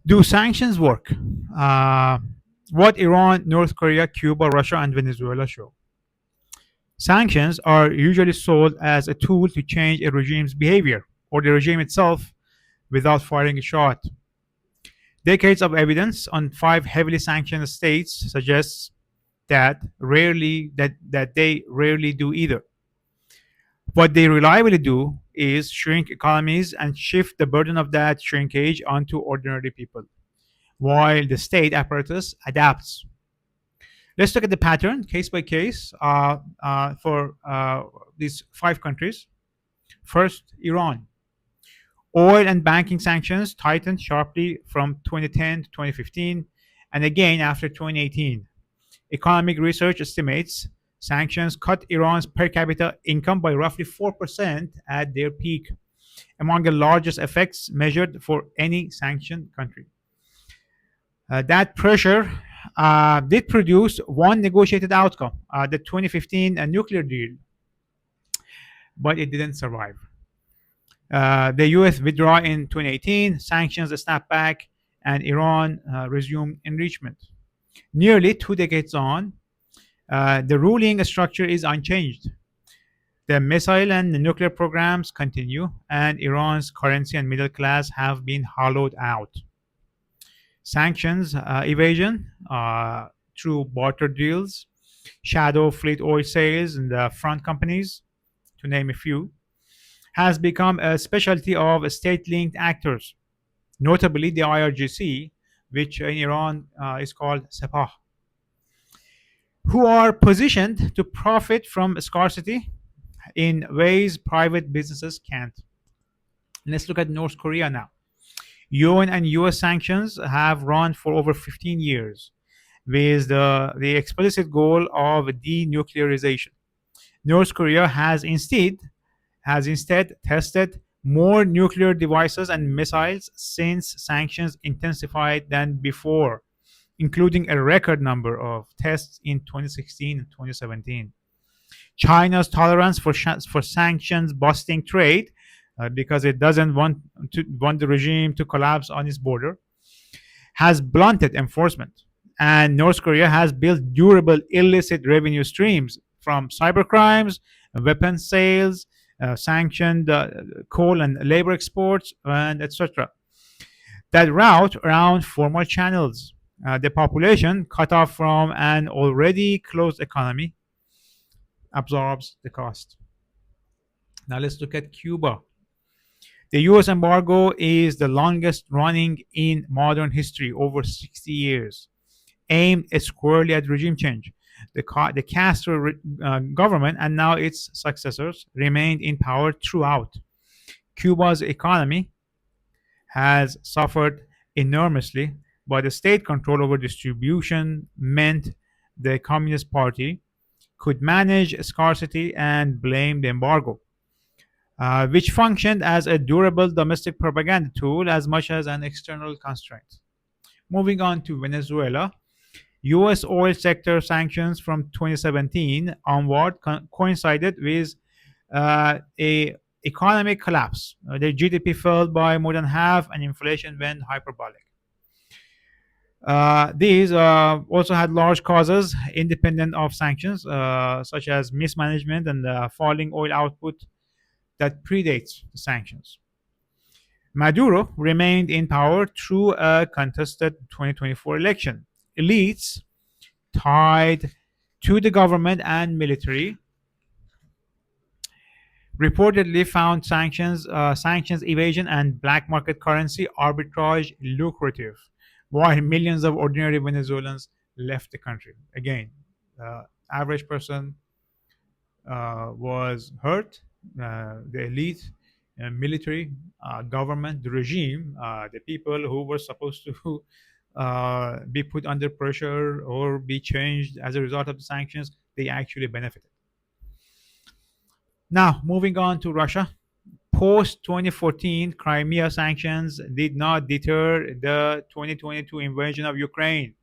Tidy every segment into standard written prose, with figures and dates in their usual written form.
Do sanctions work? Uh, what Iran, North Korea, Cuba, Russia, and Venezuela show. Sanctions are usually sold as a tool to change a regime's behavior or the regime itself without firing a shot. Decades of evidence on five heavily sanctioned states suggests that they rarely do either. What they reliably do is shrink economies and shift the burden of that shrinkage onto ordinary people, while the state apparatus adapts. Let's look at the pattern case by case for these five countries. First, Iran. Oil and banking sanctions tightened sharply from 2010 to 2015 and again after 2018. Economic research estimates sanctions cut Iran's per capita income by roughly 4% at their peak, among the largest effects measured for any sanctioned country. That pressure did produce one negotiated outcome, the 2015 nuclear deal, but it didn't survive. The US withdrew in 2018, sanctions snapped back, and Iran resumed enrichment. Nearly 2 decades on, the ruling structure is unchanged. The missile and the nuclear programs continue, and Iran's currency and middle class have been hollowed out. Sanctions evasion through barter deals, shadow fleet oil sales, and front companies, to name a few, has become a specialty of state linked actors, notably the IRGC, which in Iran is called Sepah, who are positioned to profit from scarcity in ways private businesses can't. Let's look at North Korea now. UN and US sanctions have run for over 15 years with the explicit goal of denuclearization. North Korea has instead tested more nuclear devices and missiles since sanctions intensified than before, including a record number of tests in 2016 and 2017. China's tolerance for sanctions busting trade, because it doesn't want the regime to collapse on its border, has blunted enforcement. And North Korea has built durable illicit revenue streams from cybercrimes, weapons sales, sanctioned coal and labor exports, and etc. that route around formal channels. The population, cut off from an already closed economy, absorbs the cost. Now let's look at Cuba. The US embargo is the longest running in modern history, over 60 years, aimed squarely at regime change. The Castro government and now its successors remained in power throughout. Cuba's economy has suffered enormously, but the state control over distribution meant the Communist Party could manage scarcity and blame the embargo, which functioned as a durable domestic propaganda tool as much as an external constraint. Moving on to Venezuela, US oil sector sanctions from 2017 onward coincided with a economic collapse. The GDP fell by more than half and inflation went hyperbolic. These also had large causes independent of sanctions, such as mismanagement and falling oil output that predates the sanctions. Maduro remained in power through a contested 2024 election. Elites tied to the government and military reportedly found sanctions evasion and black market currency arbitrage lucrative, while millions of ordinary Venezuelans left the country. Again, average person was hurt. The elite, military, government, the regime, the people who were supposed to be put under pressure or be changed as a result of the sanctions, they actually benefited. Now, moving on to Russia. Post 2014 Crimea sanctions did not deter the 2022 invasion of Ukraine.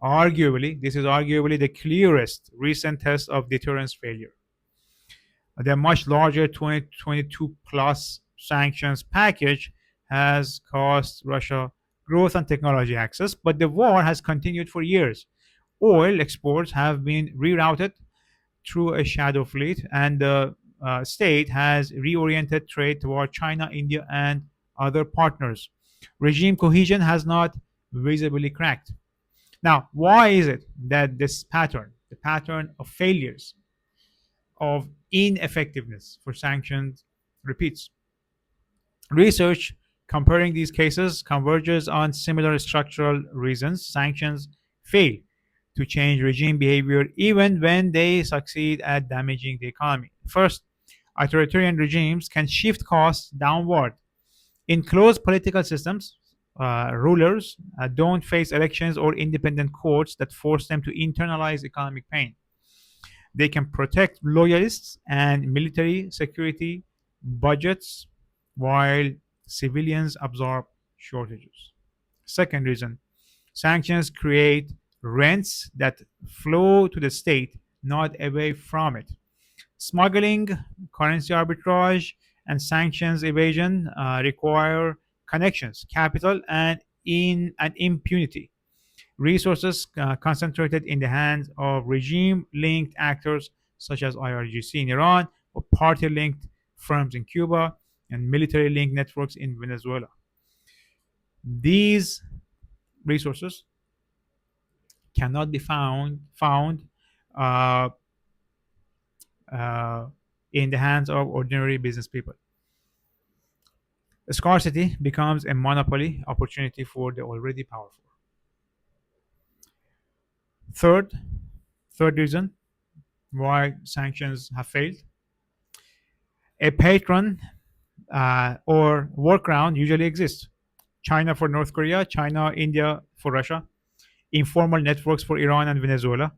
This is arguably the clearest recent test of deterrence failure. The much larger 2022 plus sanctions package has cost Russia growth and technology access, but the war has continued for years. Oil exports have been rerouted through a shadow fleet, and the state has reoriented trade toward China, India, and other partners. Regime cohesion has not visibly cracked. Now, why is it that this pattern, the pattern of failures, of ineffectiveness for sanctions, repeats? Research comparing these cases converges on similar structural reasons. Sanctions fail to change regime behavior even when they succeed at damaging the economy. First, authoritarian regimes can shift costs downward. In closed political systems, rulers don't face elections or independent courts that force them to internalize economic pain. They can protect loyalists and military security budgets while civilians absorb shortages. Second reason, sanctions create rents that flow to the state, not away from it. Smuggling, currency arbitrage, and sanctions evasion require connections, capital, and impunity. Resources concentrated in the hands of regime linked actors such as IRGC in Iran, or party linked firms in Cuba, and military linked networks in Venezuela. These resources cannot be found uh, uh, in the hands of ordinary business people. Scarcity becomes a monopoly opportunity for the already powerful. Third, third reason why sanctions have failed: a patron or workaround usually exists. China for North Korea, China, India for Russia, informal networks for Iran and Venezuela.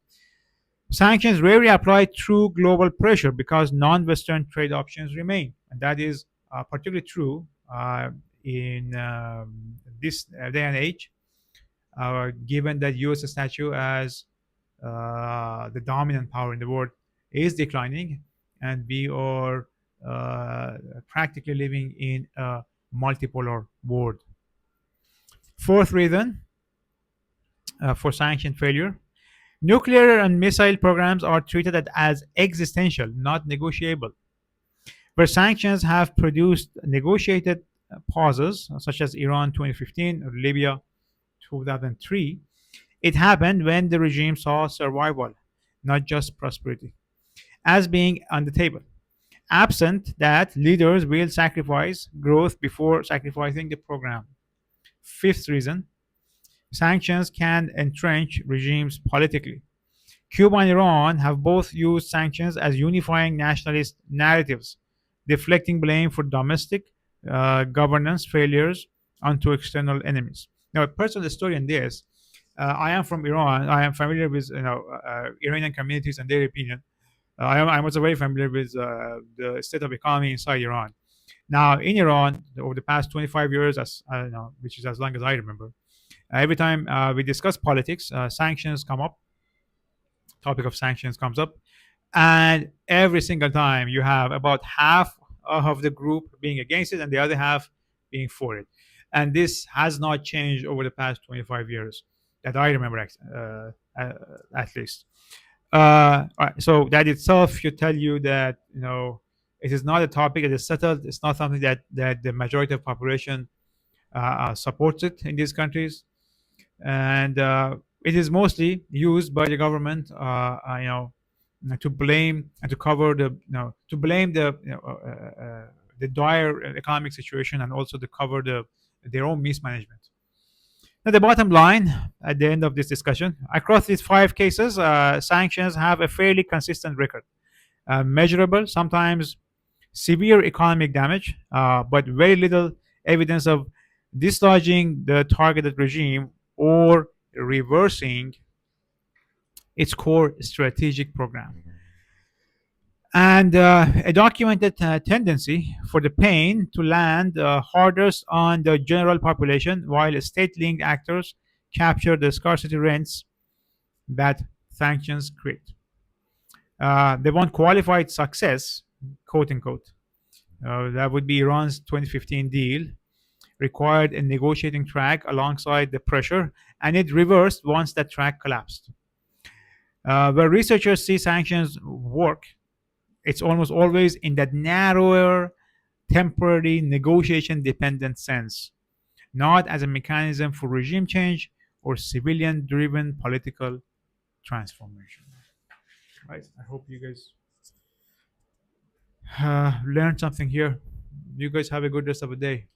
Sanctions rarely apply through global pressure because non Western trade options remain. And that is particularly true in this day and age, given that US statue as the dominant power in the world is declining, and we are practically living in a multipolar world. Fourth reason for sanction failure: nuclear and missile programs are treated as existential, not negotiable. Where sanctions have produced negotiated pauses, such as Iran 2015 or Libya 2003, it happened when the regime saw survival, not just prosperity, as being on the table. Absent that, leaders will sacrifice growth before sacrificing the program. Fifth reason: sanctions can entrench regimes politically. Cuba and Iran have both used sanctions as unifying nationalist narratives, deflecting blame for domestic governance failures onto external enemies. Now, a personal story in this: I am from Iran. I am familiar with Iranian communities and their opinion. I was very familiar with the state of economy inside Iran. Now, in Iran, over the past 25 years, as I don't know, which is as long as I remember, every time we discuss politics, sanctions come up. Topic of sanctions comes up, and every single time you have about half of the group being against it and the other half being for it. And this has not changed over the past 25 years that I remember, at least. All right, so that itself should tell you that it is not a topic that is settled. It's not something that the majority of population supports it in these countries, and it is mostly used by the government, to blame and to cover to blame the dire economic situation, and also to cover their own mismanagement. Now, the bottom line at the end of this discussion: across these five cases, sanctions have a fairly consistent record. Measurable, sometimes severe economic damage, but very little evidence of dislodging the targeted regime or reversing its core strategic program. And a documented tendency for the pain to land hardest on the general population, while state linked actors capture the scarcity rents that sanctions create. They want qualified success, quote unquote. That would be Iran's 2015 deal, required a negotiating track alongside the pressure, and it reversed once that track collapsed. Where researchers see sanctions work, it's almost always in that narrower, temporary, negotiation dependent sense, not as a mechanism for regime change or civilian driven political transformation. Right? I hope you guys learned something here. You guys have a good rest of the day.